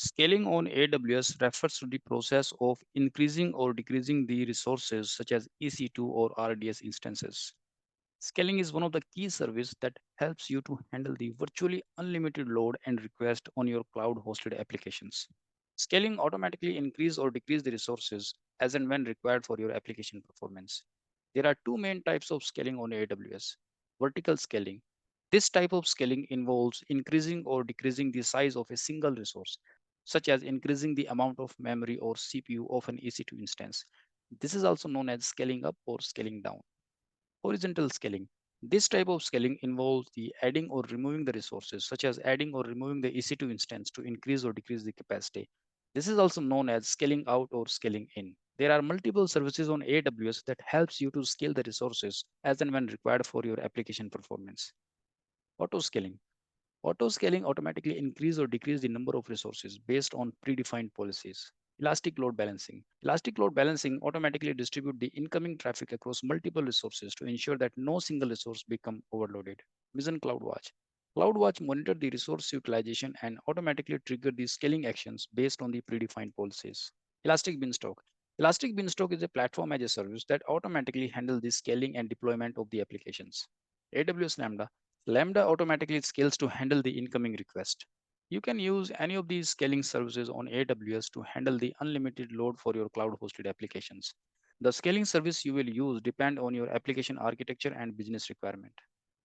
Scaling on AWS refers to the process of increasing or decreasing the resources such as EC2 or RDS instances. Scaling is one of the key services that helps you to handle the virtually unlimited load and request on your cloud hosted applications. Scaling automatically increase or decrease the resources as and when required for your application performance. There are two main types of scaling on AWS. Vertical scaling. This type of scaling involves increasing or decreasing the size of a single resource, such as increasing the amount of memory or CPU of an EC2 instance. This is also known as scaling up or scaling down. Horizontal scaling. This type of scaling involves the adding or removing the resources, such as adding or removing the EC2 instance to increase or decrease the capacity. This is also known as scaling out or scaling in. There are multiple services on AWS that helps you to scale the resources as and when required for your application performance. Auto scaling. Auto scaling automatically increase or decrease the number of resources based on predefined policies. Elastic load balancing. Elastic load balancing automatically distribute the incoming traffic across multiple resources to ensure that no single resource become overloaded. Mission CloudWatch. CloudWatch monitor the resource utilization and automatically trigger the scaling actions based on the predefined policies. Elastic Beanstalk. Elastic Beanstalk is a platform as a service that automatically handles the scaling and deployment of the applications. AWS Lambda. Lambda automatically scales to handle the incoming request. You can use any of these scaling services on AWS to handle the unlimited load for your cloud hosted applications. The scaling service you will use depend on your application architecture and business requirement.